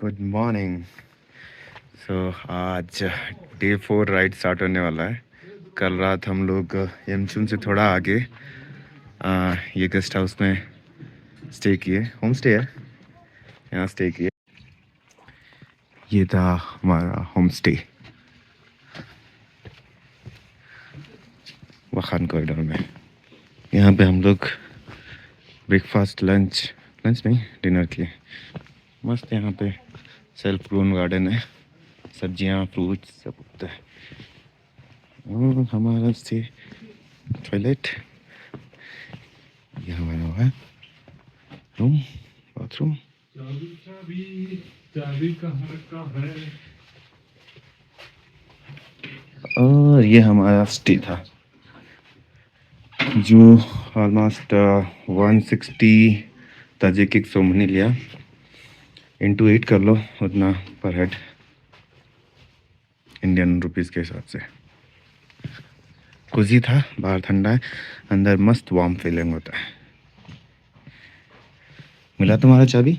Good morning. सो आज day 4 ride start होने वाला है। कल रात हम लोग यमचुन से थोड़ा आगे ये गेस्ट हाउस में स्टे किए। होम स्टे है, यहाँ स्टे किए। ये था हमारा होम स्टे वखान कॉरिडोर में। यहाँ पे हम लोग ब्रेकफास्ट लंच नहीं डिनर किए। मस्त यहाँ पे सेल्फ ग्रोन गार्डन है, सब्जियाँ फ्रूट्स सब उगता है। और हमारा से टॉयलेट, यहाँ बना हुआ है रूम, बाथरूम। और ये हमारा स्टे था जो ऑलमोस्ट 160 ताजिक सोमनी लिया। इंटू 8 कर लो उतना पर हेड इंडियन रुपीस के हिसाब से। कुजी था, बाहर ठंडा है, अंदर मस्त वार्म फीलिंग होता है। मिला तुम्हारा चाबी?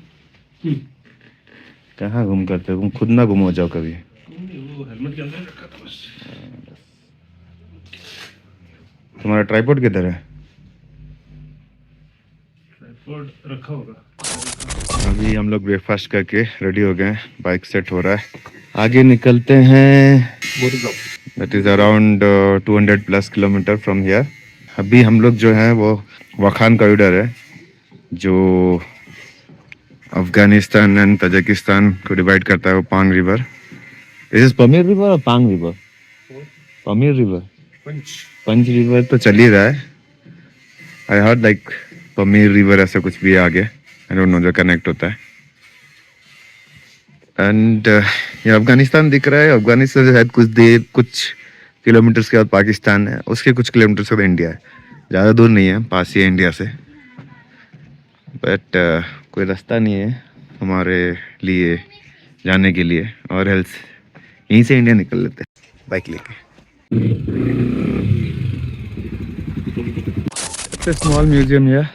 कहाँ घूम करते हो तुम? खुद ना घूमो जाओ कभी। हेलमेट के अंदर रखा था बस। तुम्हारा ट्राइपॉड किधर है? ट्राइपॉड रखा होगा। अभी हम लोग ब्रेकफास्ट करके रेडी हो गए, बाइक सेट हो रहा है, आगे निकलते हैं। That is around 200 plus kilometre from here. अभी हम लोग जो है वो वखान कॉरिडोर है जो अफगानिस्तान एंड ताजिकिस्तान को डिवाइड करता है, वो पांग रिवर। दिस इज पमीर रिवर और पांग रिवर? पमीर रिवर, पंच रिवर तो चल ही रहा है। आई हर्ड लाइक पमीर रिवर ऐसा कुछ भी है आगे, आई डोंट नो, जो कनेक्ट होता है। एंड ये अफगानिस्तान दिख रहा है। अफगानिस्तान से शायद कुछ किलोमीटर्स के बाद पाकिस्तान है, उसके कुछ किलोमीटर्स के बाद इंडिया है। ज़्यादा दूर नहीं है, पास ही है इंडिया से। बट कोई रास्ता नहीं है हमारे लिए जाने के लिए, और हेल्स यहीं से इंडिया निकल लेते हैं बाइक लेके। It's a small museum here.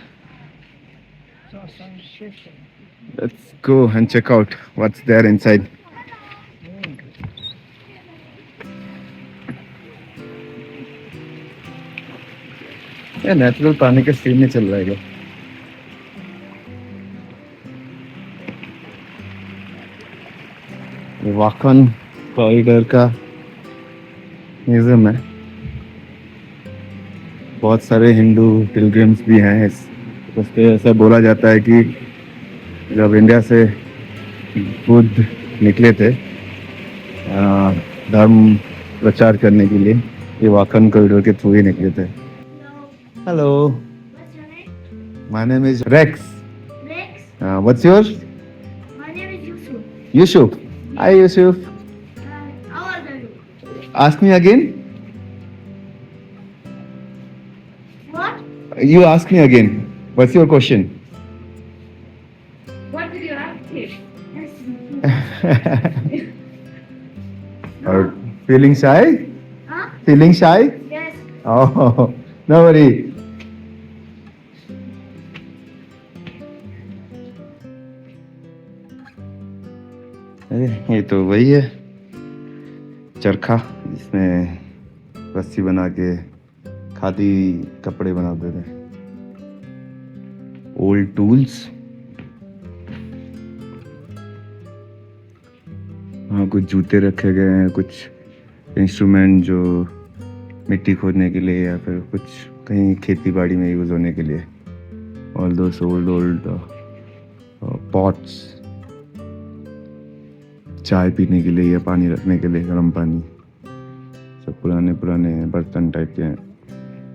Let's go and check out what's there inside. ये नेचुरल पानी का सीन नहीं चल रहा है। वाखन कॉरिडोर का म्यूजियम है। बहुत सारे हिंदू पिलग्रिम्स भी हैं। उस पर ऐसा बोला जाता है कि जब इंडिया से बुद्ध निकले थे धर्म प्रचार करने के लिए, ये वाखन कॉरिडोर के थ्रू ही निकले थे। Hello, What's your name? My name is Rex. Rex? What's your? My name is Yusuf. Yusuf. Hi Yusuf. How old are you? Ask me again. What? You ask me again. What's your question? What did you ask me? Or feeling shy? Huh? Feeling shy? Yes. Oh, no worry. अरे ये तो वही है चरखा जिसमें रस्सी बना के खादी कपड़े बनाते थे। Old tools. हाँ, कुछ जूते रखे गए हैं, कुछ इंस्ट्रूमेंट जो मिट्टी खोदने के लिए या फिर कुछ कहीं खेती बाड़ी में यूज़ होने के लिए। ऑल दोस ओल्ड पॉट्स, चाय पीने के लिए या पानी रखने के लिए, गर्म पानी, सब पुराने पुराने बर्तन टाइप के हैं।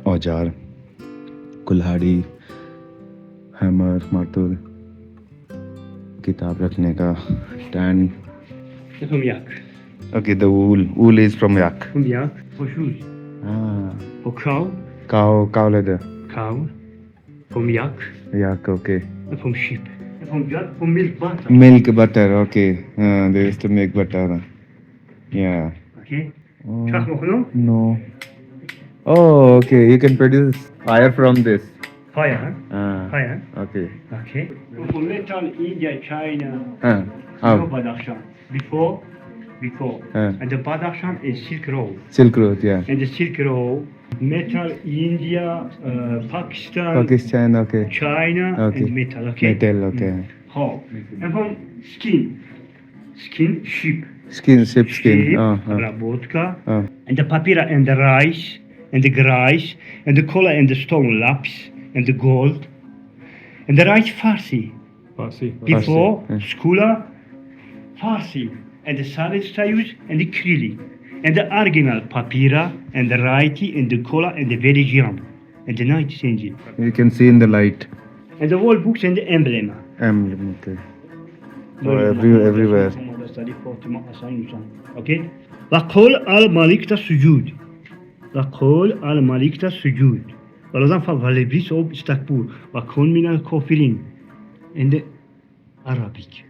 औजार, कुल्हाड़ी, हैमर, मार्तुल, किताब रखने का stand. From yak. Okay, the wool is from yak. From yak. For shoes. Ah, For cow. cow leather. Cow. From yak. Yak, okay. And from sheep. And from yak. From milk butter. Milk butter, okay. They used to make butter. Yeah. Okay. Oh, Shach noch no? no. Oh, okay. You can produce fire from this. Fire. Ah, Fire. okay. Okay. For metal, India, China, Ah, no oh, Badakhshan. Before. And the Badakhshan is Silk Road. Silk Road, yeah. And the Silk Road, metal, India, Pakistan, Pakistan, okay. China, Okay. and metal. Okay. Metal, okay. How? And from skin. Skin, sheep. Skin, sheep skin. Sheep, Oh, vodka, oh. and the papira and the rice, and the grass, and the collar and the stone laps, and the gold, and the rice Farsi. Before, yeah. Skula, Farsi, and the salad stayus, and the krili, and the original papira, and the raiti, and the collar, and the veligian, and the night change. You can see in the light. And the wall books and the emblem. Emblem, okay. So everywhere. Okay. وقول الملك سجود. وقول الملك سجود. ولازم فالبريس أو استكبر. وكون من الكافرين. In the Arabic.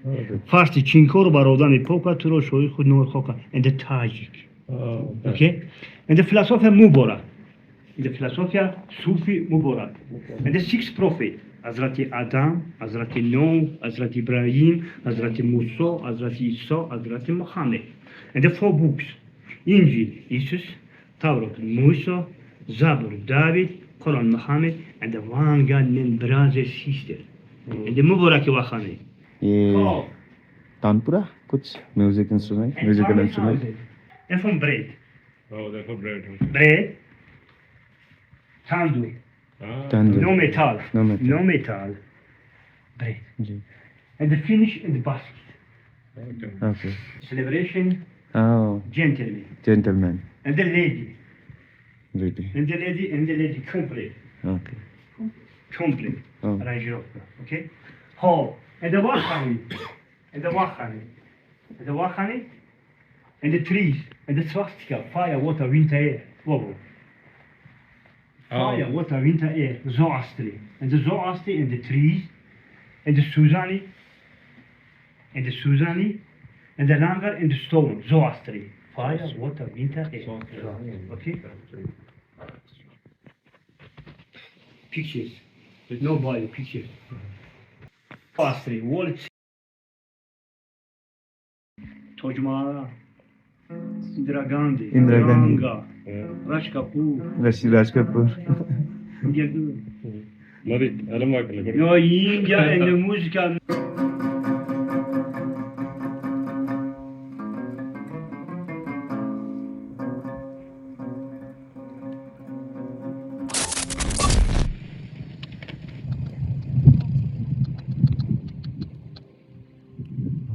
Farsi چینکار برادن پوکا ترو شوی خود نور خوکا. And the Tajik. Okay. And the philosopher Mubarak. The philosopher Sufi Mubarak. And the sixth prophet. Hazrati Adam, Hazrati Noah, Hazrati Ibrahim, Hazrati Musa, Hazrati Isa, Hazrati Muhammad. And the four books, Injil, Jesus, Torah, Musa, Zabur, David, Quran, Muhammad, and the one God named brother, sister. And the Mubarak Wakhane. ये तानपुरा कुछ musical instrument. And from bread. Oh, that's for bread. Bread, tandoor. Tandoor. No metal. No metal. No metal. Bread. Ji. And the finish in the basket. Okay. Celebration, Oh, gentleman. gentleman. And the lady. Really. And the lady complete. Okay. Complete. Oh. Aranjirovka. Okay? Hall. And the wakhani. And the wakhani. And the wakhani. And the trees. And the swastika. Fire, water, winter, air. Whoa. Fire, water, winter, air. Zoroastri. And the Zoroastri and the trees. And the Suzani. And the Suzani. And the Langar and the stone. Zoroastri. Fire, water, winter, air. Okay? Pictures. No body, pictures. Zoroastri. Wall. Taj Mahal. Indira Gandhi. Indira Gandhi. Ganga. Raj Kapoor. Raj Kapoor. India good. Mari, alam wakala. No, India and the musical.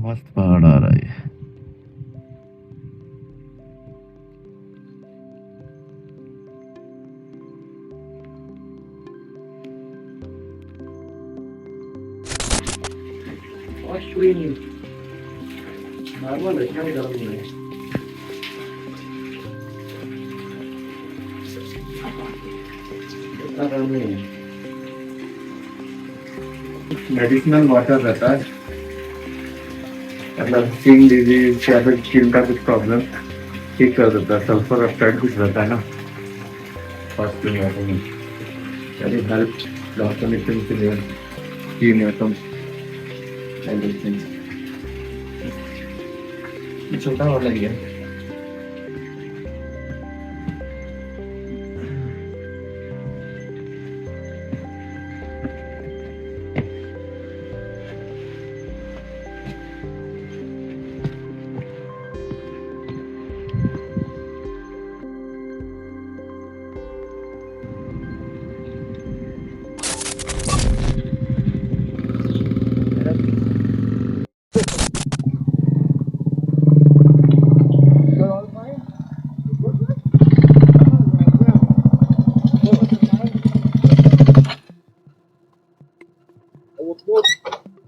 मस्त पहाड़ आ रहा है Australian. Normal है क्या निकाल रही है? कितना गर्मी है? मेडिसिनल वाटर रहता है मतलब स्किन डिजीज या फिर स्किन का कुछ प्रॉब्लम ठीक कर देता है सल्फर ऑक्साइड कुछ रहता है ना हॉस्पिटल वाटर में चलिए हेल्प डॉक्टर एवरीथिंग छोटा और लगी है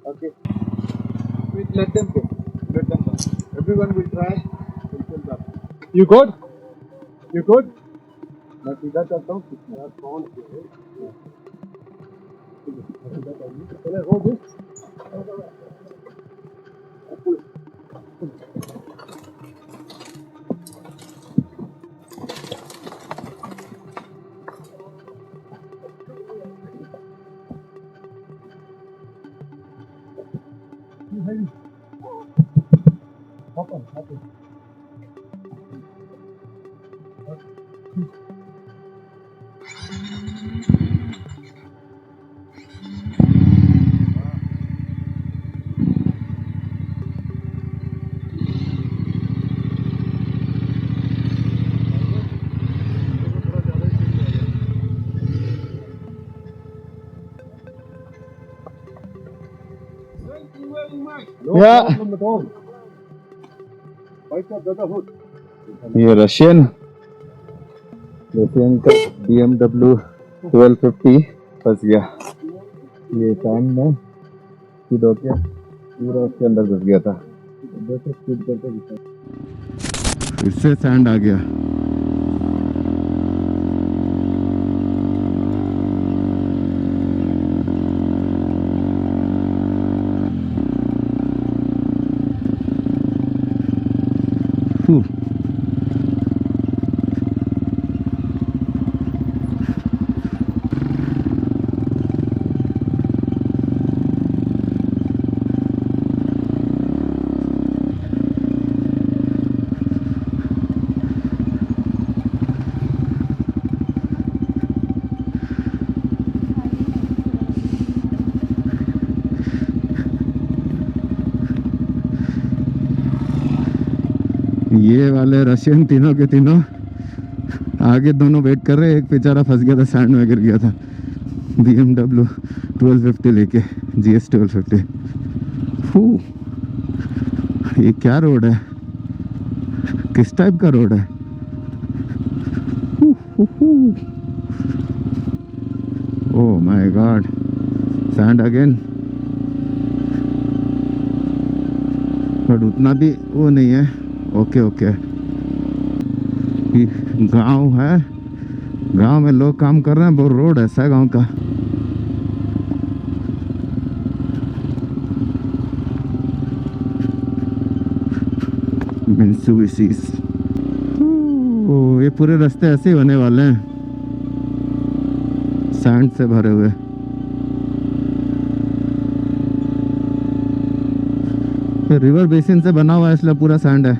Okay. Let them go. Let them go. Everyone will try. You good? You good? मैं सीधा चलता हूँ यार कौन चले हो भी Hop on, hop on. No problem at all. Right up, brotherhood. ये रशियन का BMW 1250 फंस गया। ये सैंड में स्पीड होके पूरा उसके अंदर घुस गया था। फिर से सैंड आ गया। ये वाले रशियन तीनों के तीनों आगे दोनों वेट कर रहे, एक बेचारा फंस गया था, सैंड में गिर गया था। BMW 1250 लेके GS 1250। ये क्या रोड है, किस टाइप का रोड है? Oh my God, sand again. But उतना भी वो नहीं है। ओके ओके, गांव है, गांव में लोग काम कर रहे हैं, वो रोड ऐसा है गांव का। मित्सुबिशीज़। ये पूरे रास्ते ऐसे ही होने वाले हैं, सैंड से भरे हुए। रिवर बेसिन से बना हुआ है इसलिए पूरा सैंड है।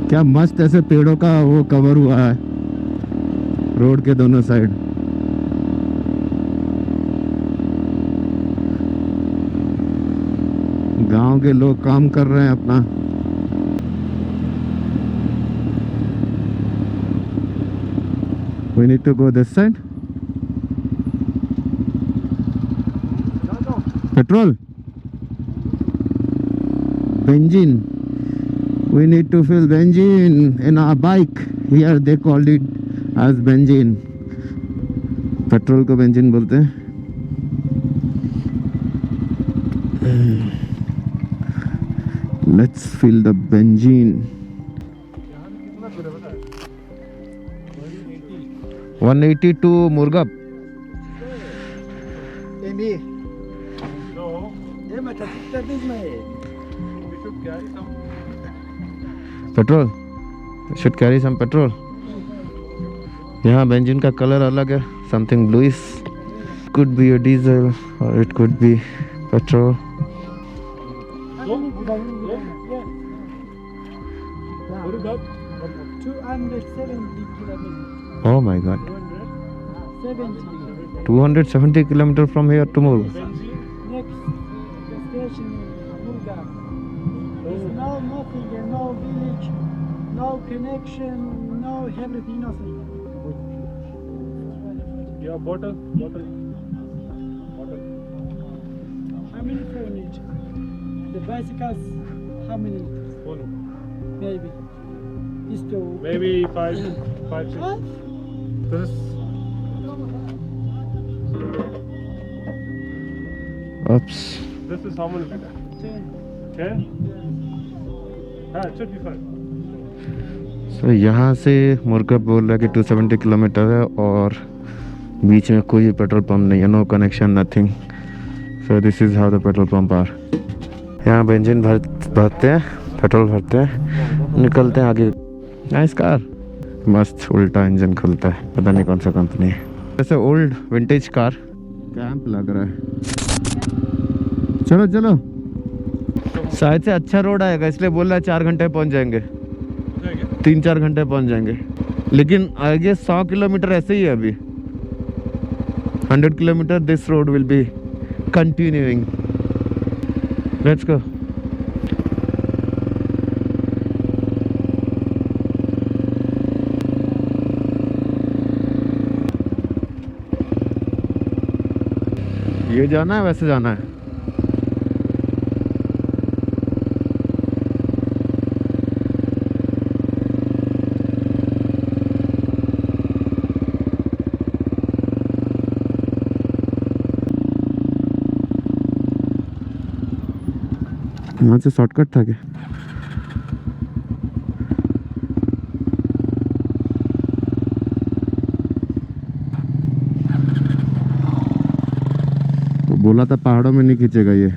क्या मस्त ऐसे पेड़ों का वो कवर हुआ है रोड के दोनों साइड। गांव के लोग काम कर रहे हैं अपना। We need to go this side. Petrol, benzene. We need to fill benzene in our bike. Here they called it as benzene. Petrol को बेंजीन बोलते हैं। Let's fill the benzene. 180 to Murgab. Petrol, should carry some petrol. यहाँ benzene का colour अलग है, something bluish. Could be a diesel or it could be petrol. What is that? 270 kilometers. Oh my god. 70. 270 kilometers from here to Murg. Next station is Murga. There's no nothing, no village, no connection, no everything, nothing. Yeah, bottle. How many kilometers? The bicycles, how many? Maybe. These two. Maybe 5, 6. What? This is Oops. this is how many? 10. 10? Yeah, it should be fine. तो यहाँ से मुर्गा बोल रहा है कि 270 kilometre है और बीच में कोई पेट्रोल पंप नहीं है, no connection nothing. So this is how the petrol pump are. यहाँ बेंजीन भरते हैं, पेट्रोल भरते हैं, निकलते हैं आगे। नाइस कार, मस्त उल्टा इंजन खुलता है, पता नहीं कौन सा कंपनी है। वैसे ओल्ड विंटेज कार, कैंप लग रहा है। चलो चलो, शायद से अच्छा रोड आएगा इसलिए बोल रहा है 4 घंटे पहुंच जाएंगे, 3-4 घंटे पहुंच जाएंगे। लेकिन आगे 100 किलोमीटर ऐसे ही है अभी। 100 kilometre this road will be continuing. Let's go. ये जाना है वैसे जाना है। वहाँ से शॉर्टकट था क्या? तो बोला था पहाड़ों में नहीं खींचेगा ये।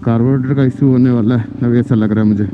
कार्बोरेटर का इशू होने वाला है अभी, ऐसा लग रहा है मुझे।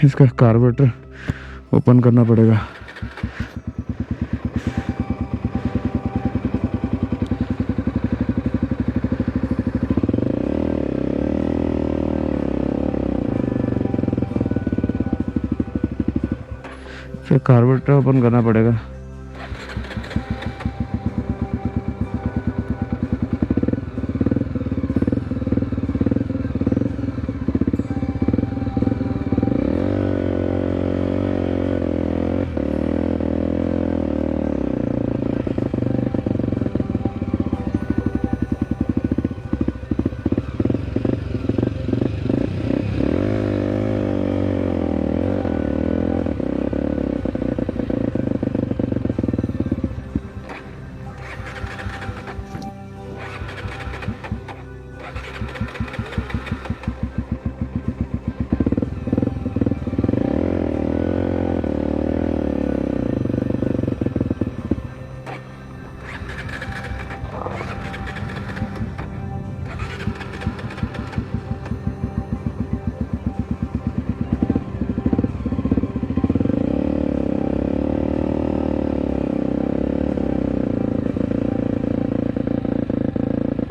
इसका कार्बोरेटर ओपन करना पड़ेगा। फिर कार्बोरेटर ओपन करना पड़ेगा।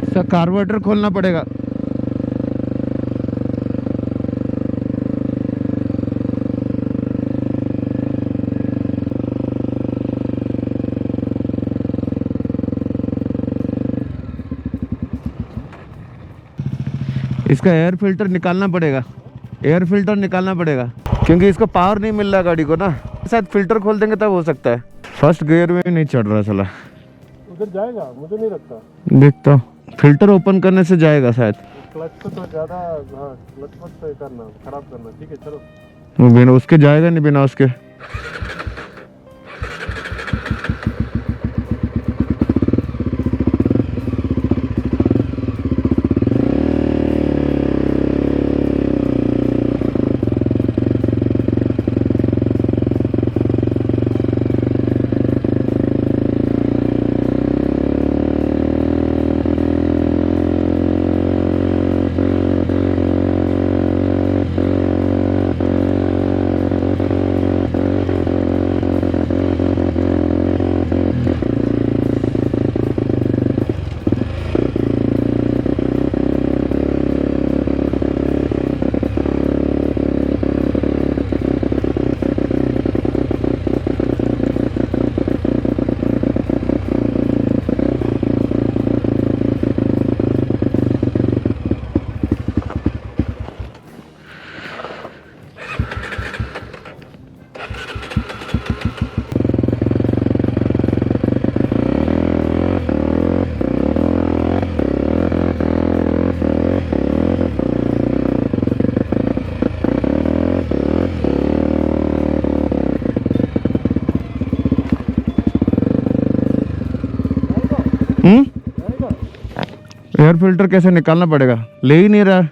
इसका कार्बोरेटर खोलना पड़ेगा। इसका एयर फिल्टर निकालना पड़ेगा, एयर फिल्टर निकालना पड़ेगा क्योंकि इसको पावर नहीं मिल रहा गाड़ी को ना। शायद फिल्टर खोल देंगे तब हो सकता है। फर्स्ट गियर में नहीं चढ़ रहा चला। उधर जाएगा मुझे नहीं लगता। देखता हूँ, फिल्टर ओपन करने से जाएगा शायद। क्लच को तो ज्यादा क्लच मत करना, खराब करना। ठीक है चलो। वो बिना उसके जाएगा नहीं, बिना उसके। एयर फिल्टर कैसे निकालना पड़ेगा, ले ही नहीं रहा।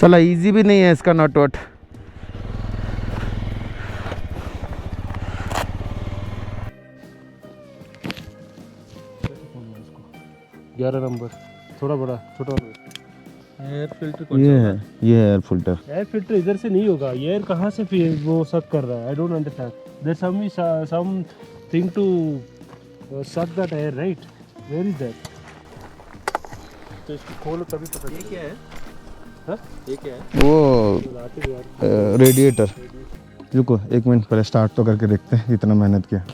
साला इजी भी नहीं है इसका नट वट। 11 नंबर थोड़ा बड़ा छोटा एयर फिल्टर ये है एयर फिल्टर। एयर फिल्टर इधर से नहीं होगा, ये एयर कहाँ से फिर वो सक कर रहा है? I don't understand. There something to suck that air, right? Where is that? तो इसको खोलो तभी पता चलेगा। ये क्या है? हाँ ये क्या है? वो लाते यार रेडिएटर। रुको 1 मिनट पहले स्टार्ट तो करके देखते हैं, इतना मेहनत किया।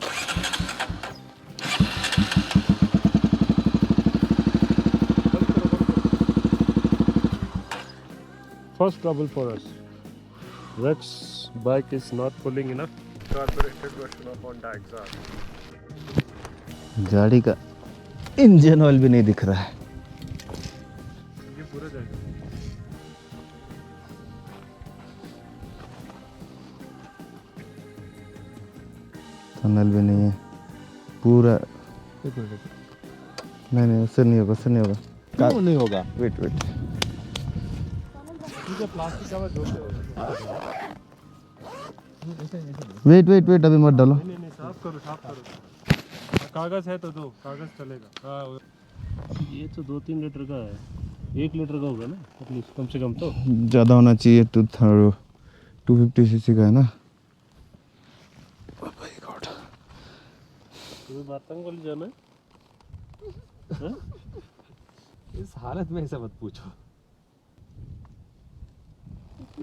First trouble for us. Rex's bike is not pulling enough. Carbureted version of Honda Exar. गाड़ी का इंजन ऑयल भी नहीं दिख रहा है। ये पूरा जाएगा। टनल भी नहीं है पूरा। एक मिनट नहीं उससे नहीं होगा, उससे नहीं होगा। क्यों नहीं होगा? वेट ठीक है, प्लास्टिक कवर धोते हो। वेट अभी मत डालो। नहीं साफ करो। कागज है तो दो, कागज चलेगा। हाँ ये तो 2-3 लीटर का है, 1 लीटर का होगा ना एटलीस्ट, कम से कम तो। ज़्यादा होना चाहिए। 250 सीसी का है ना। तुम्हें बातंग वाली जाना है? इस हालत में ऐसा मत पूछो।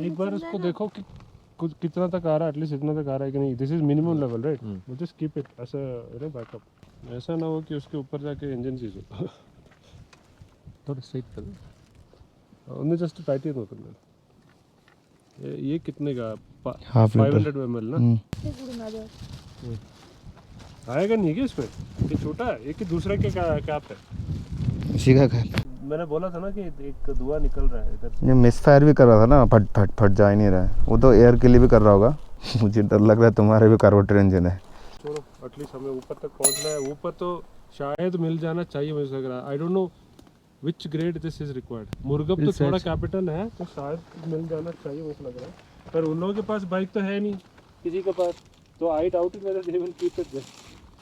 एक बार उसको देखो कि कुछ कितना तक आ रहा है, एटलीस्ट इतना तक आ रहा है कि नहीं। This is minimum level, right? Just keep it ऐसा बैकअप। ऐसा ना हो कि उसके ऊपर जाके इंजन सीज हो। थोड़ा स्ट्रेट कर। उन्हें जस्ट टाइटन होता है। ये कितने का? हाफ लीटर 500 ml ना? आएगा नहीं क्या इसमें? ये छोटा है, एक दूसरे के कैप है। इसी का है। मैंने बोला था ना कि एक धुआं निकल रहा है इधर से। ये मिस फायर भी कर रहा था ना, फट जा ही नहीं रहा है। वो तो एयर के लिए भी कर रहा होगा। मुझे डर लग रहा है तुम्हारे भी कार्बोरेटर इंजन है। छोड़ो, एटलीस्ट हमें ऊपर तक पहुंचना है। ऊपर तो शायद मिल जाना चाहिए, मुझे लग रहा है। I don't know which grade this is required. मुर्गब तो थोड़ा कैपिटल है तो शायद मिल जाना चाहिए, मुझे लग रहा है। पर उन लोगों के पास बाइक तो है नहीं किसी के पास, तो I doubt it whether they will keep it there.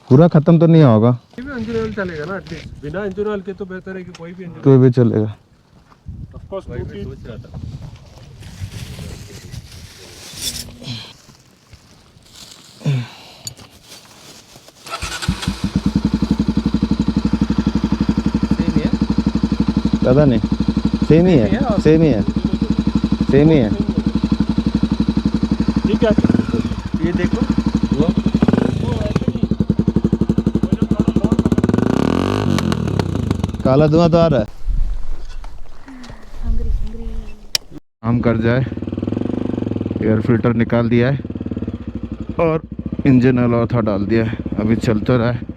पूरा खत्म तो नहीं होगा। कोई भी इंजन ऑयल चलेगा ना एटलीस्ट। बिना इंजन ऑयल के तो बेहतर है कि कोई भी इंजन कोई भी चलेगा। ऑफ कोर्स सोच रहा था। पता नहीं, सेम ही है। ठीक है, ये देखो काला धुआं तो आ रहा है। काम कर जाए, एयर फिल्टर निकाल दिया है और इंजन ऑयल और था डाल दिया है। अभी चल तो रहा है।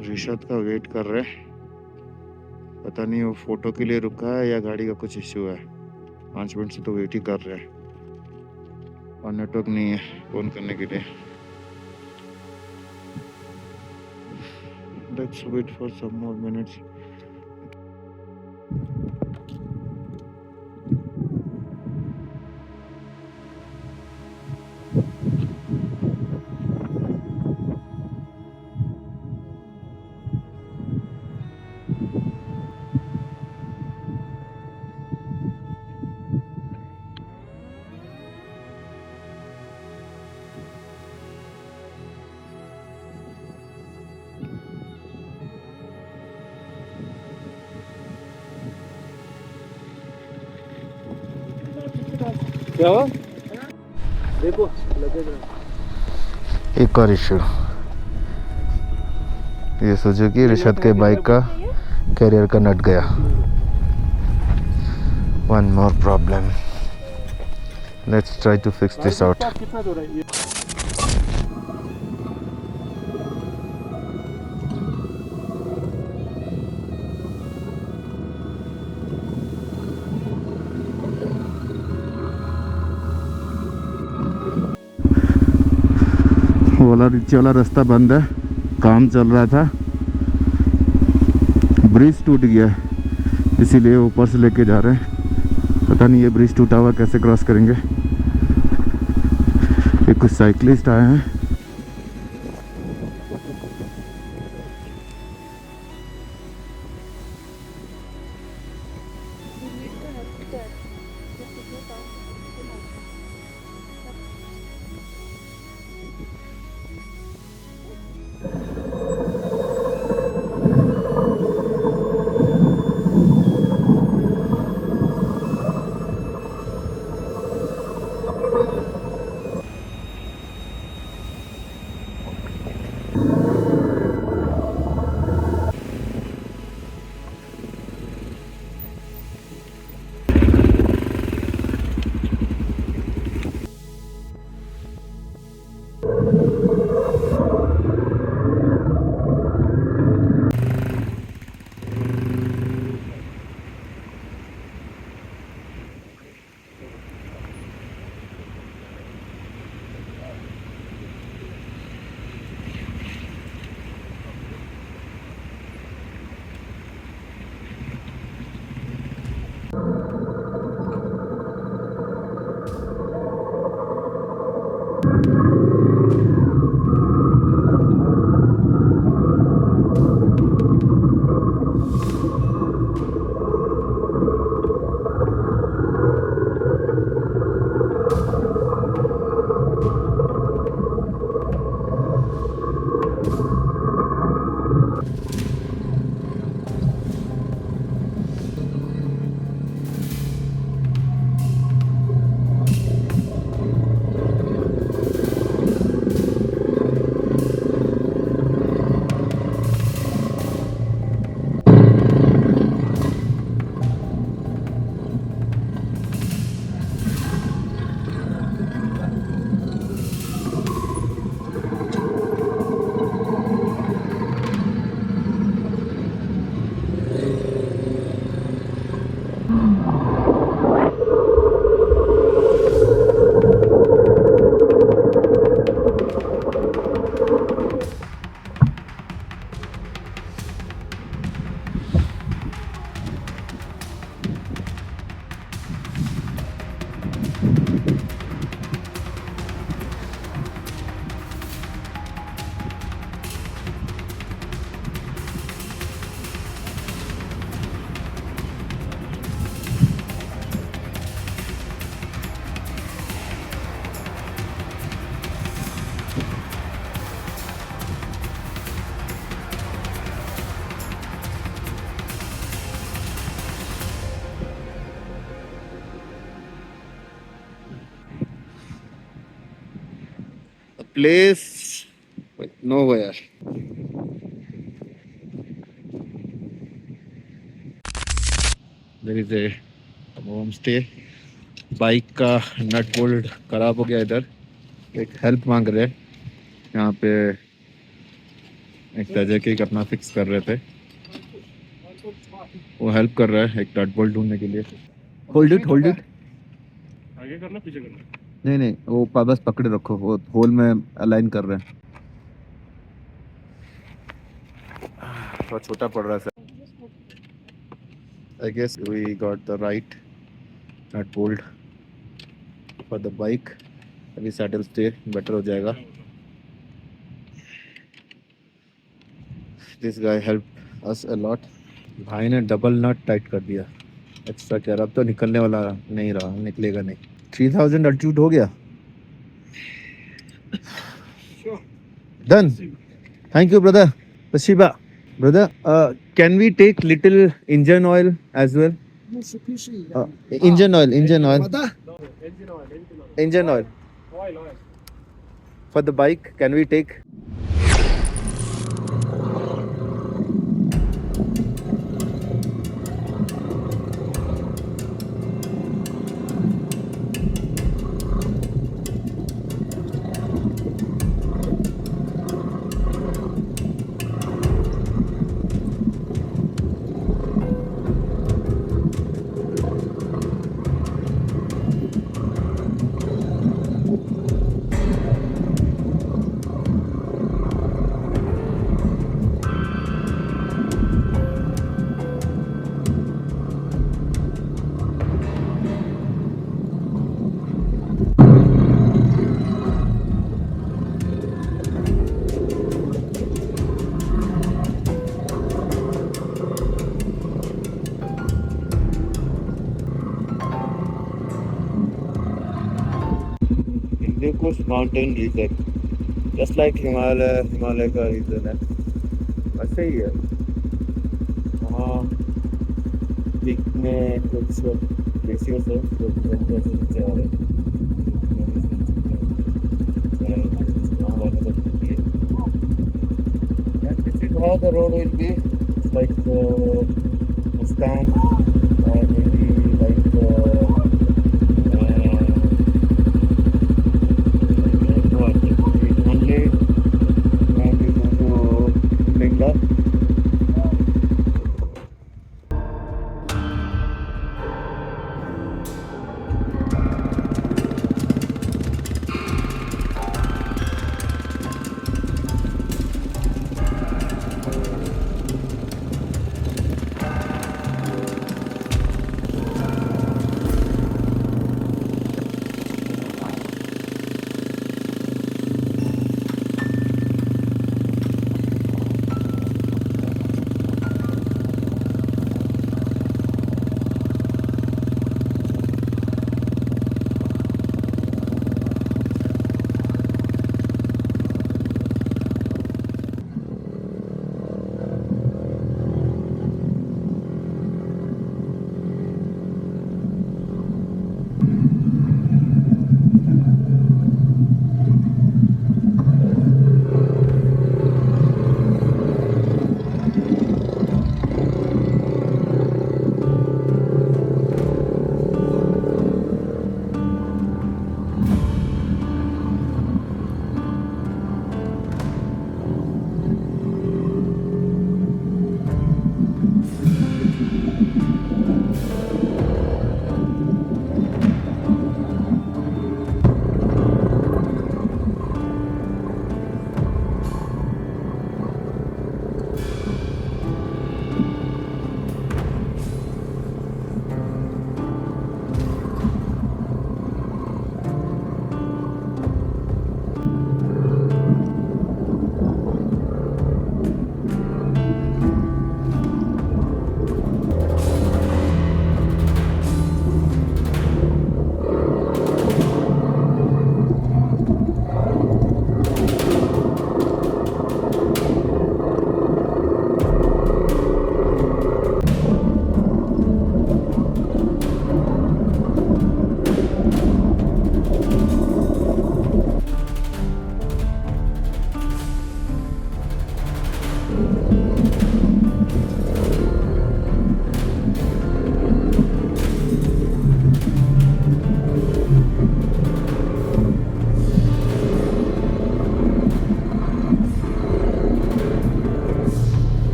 रिशद का वेट कर रहे हैं, पता नहीं वो फोटो के लिए रुका है या गाड़ी का कुछ इश्यू है। 5 मिनट से तो वेट ही कर रहे हैं और नेटवर्क नहीं है फोन करने के लिए। Let's wait for some more minutes. क्या हुआ? देखो लगेगा। एक और इशू, ये सुजुकी रिशद के बाइक का कैरियर का नट गया। One more problem, let's try to fix this out. कितना दूर है ये? वाला नीचे वाला रास्ता बंद है, काम चल रहा था, ब्रिज टूट गया है, इसीलिए ऊपर से लेके जा रहे हैं। पता नहीं ये ब्रिज टूटा हुआ कैसे क्रॉस करेंगे। ये कुछ साइकिलिस्ट आए हैं। Place nowhere. There is a home stay. Bike का नट बोल्ट खराब हो गया, इधर एक हेल्प मांग रहे हैं। यहाँ पे एक तजकी अपना फिक्स कर रहे थे, वो हेल्प कर रहा है एक नट बोल्ट ढूंढने के लिए। होल्ड इट आगे करना पीछे करना? नहीं वो बस पकड़े रखो, वो होल में अलाइन कर रहे हैं। थोड़ा छोटा पड़ रहा है sir. I guess we got the right nut bolt for the bike. अभी सैडल स्टे बेटर हो जाएगा। This guy helped us a lot. भाई ने डबल नट टाइट कर दिया एक्स्ट्रा केयर। अब तो निकलने वाला नहीं रहा, निकलेगा नहीं। 3000 अल्टीट्यूड हो गया। Done. Thank you, brother. Spasiba. Brother, can we take little engine oil as well? Engine oil. Engine oil. Engine oil. Oil. For the bike, can we take? Hindu Kush mountain region, just like Himalaya का region है, वैसे ही है। वहाँ peak में कुछ glaciers है जो नीचे आ रहे हैं। वहाँ वाला तो ठीक है। And this is how the road will be. It's like Mustang or maybe like only when we go to Lingla.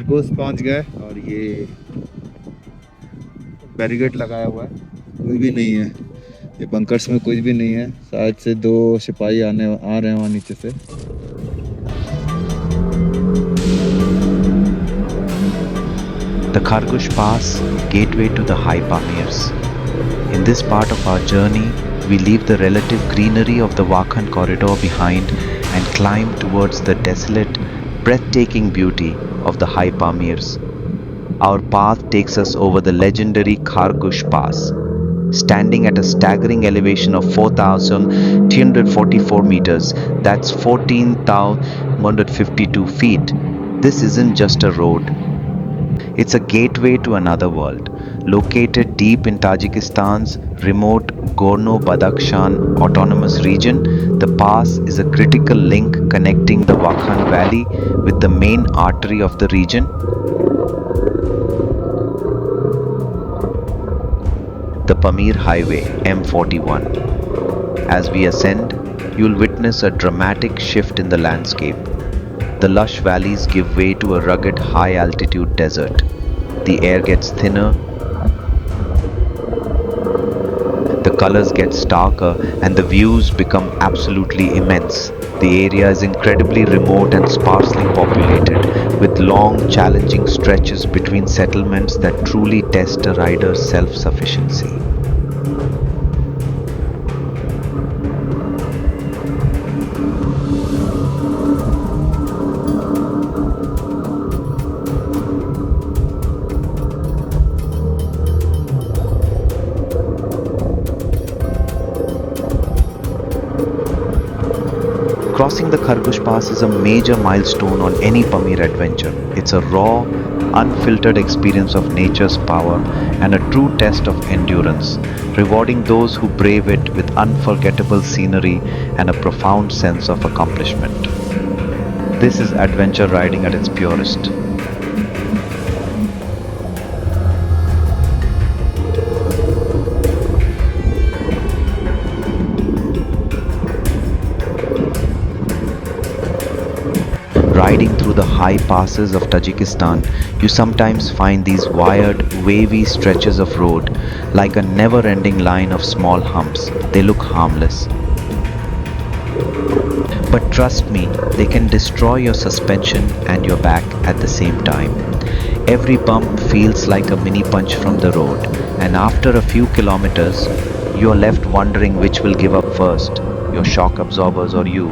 Almost पहुंच गए और ये बैरिकेड लगाया हुआ है, कोई भी नहीं है, ये बंकर्स में कुछ भी नहीं है। शायद से 2 सिपाही आ रहे हैं वहाँ नीचे से। The Khargosh Pass, gateway to the high Pamirs. In this part of our journey, we leave the relative greenery of the Wakhan corridor behind and climb towards the desolate, breathtaking beauty of the high Pamirs. Our path takes us over the legendary Khargosh Pass. Standing at a staggering elevation of 4,344 meters, that's 14,152 feet, this isn't just a road. It's a gateway to another world. Located deep in Tajikistan's remote Gorno-Badakhshan autonomous region, the pass is a critical link connecting the Wakhan Valley with the main artery of the region. The Pamir Highway M41. As we ascend, you'll witness a dramatic shift in the landscape. The lush valleys give way to a rugged high-altitude desert. The air gets thinner, the colors get starker, and the views become absolutely immense. The area is incredibly remote and sparsely populated, with long, challenging stretches between settlements that truly test a rider's self-sufficiency. Crossing the Khargosh Pass is a major milestone on any Pamir adventure. It's a raw, unfiltered experience of nature's power and a true test of endurance, rewarding those who brave it with unforgettable scenery and a profound sense of accomplishment. This is adventure riding at its purest. Riding through the high passes of Tajikistan, you sometimes find these wired, wavy stretches of road, like a never-ending line of small humps. They look harmless. But trust me, they can destroy your suspension and your back at the same time. Every bump feels like a mini punch from the road, and after a few kilometers, you are left wondering which will give up first, your shock absorbers or you.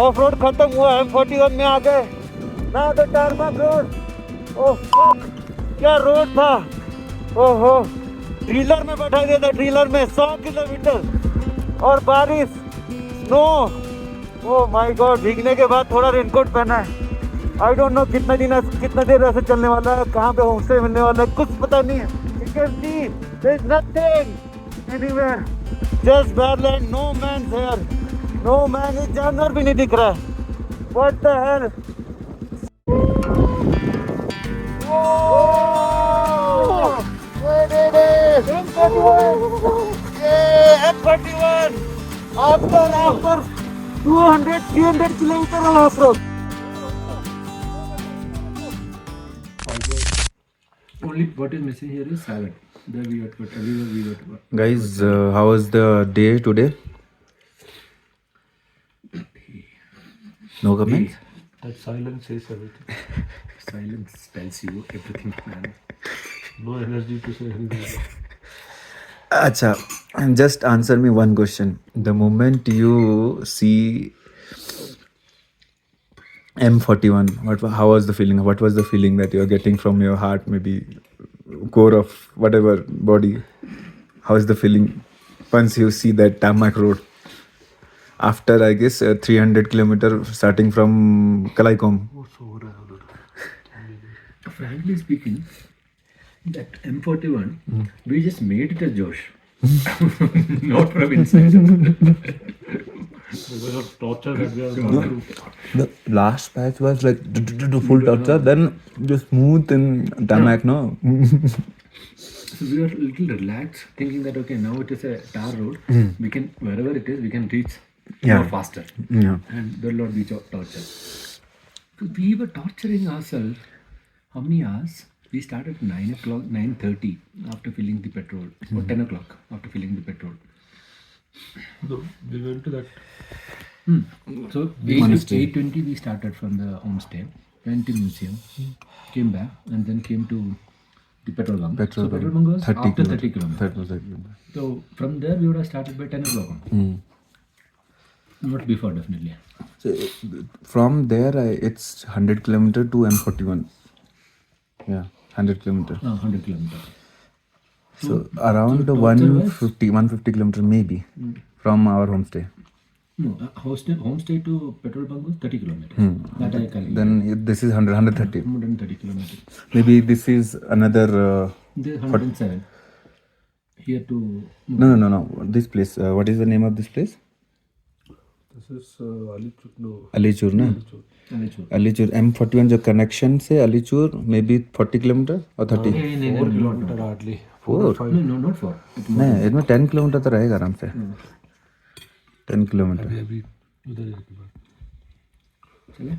Of road खत्म हुआ, M41 में आ गए। ना तो टारमाक road. Oh fuck, क्या road था। ओहो, trailer में बैठा दिया था, ट्रेलर में 100 किलोमीटर और बारिश, स्नो। ओह माय गॉड, भीगने के बाद थोड़ा रेनकोट पहना है। आई डोंट नो कितना देर ऐसे चलने वाला है, कहाँ पे होम स्टे मिलने वाला है, कुछ पता नहीं है। You can see there is nothing anywhere, just badland, no man's here, no man, एक जानवर भी नहीं दिख रहा है। What the hell. M41 after 200-300 kilometer of off-road. Only what is missing here is salad. There we got Guys, how was the day today? No comments? That silence says everything. silence tells you everything, man. No energy to say anything. Acha, just answer me one question. The moment you see M41, how was the feeling? What was the feeling that you are getting from your heart, maybe core of whatever body? How is the feeling once you see that tarmac road? After, I guess, 300 kilometer starting from Kalaikom. Frankly speaking, that M41, we just made it a Josh. Not from inside. Because of torture that we have gone through. The last patch was like full torture, then just smooth and tarmac, no? So we were a little relaxed, thinking that okay, now it is a tar road. We can, wherever it is, we can reach more faster. Yeah. And there will not be torture. So we were torturing ourselves. How many hours? We started at 9 o'clock, 9:30 after filling the petrol, or 10 o'clock after filling the petrol. So we went to that. So 8:20 we started from the homestay, went to museum, came back, and then came to the petrol bunk. So petrol bunk was after 30 kilometers. So from there we would have started by 10 o'clock. Not before, definitely. So from there, it's 100 kilometer to M41. Yeah, 100 kilometer. 100 kilometers. So around 150 kilometer maybe from our homestay. No, homestay to petrol bunk was 30 kilometers. That I calculated. Then this is 130. 130 kilometers. Maybe this is another. This is 107. Here to... No. This place. What is the name of this place? This is Alichur. No. Alichur, na? Alichur. M41 जो connection से Alichur maybe 40 kilometer or 30. 4 kilometer hardly. 4. No, not 4. नहीं, इसमें 10 kilometer तो रहेगा आराम से. 10 kilometer. अभी उधर चले?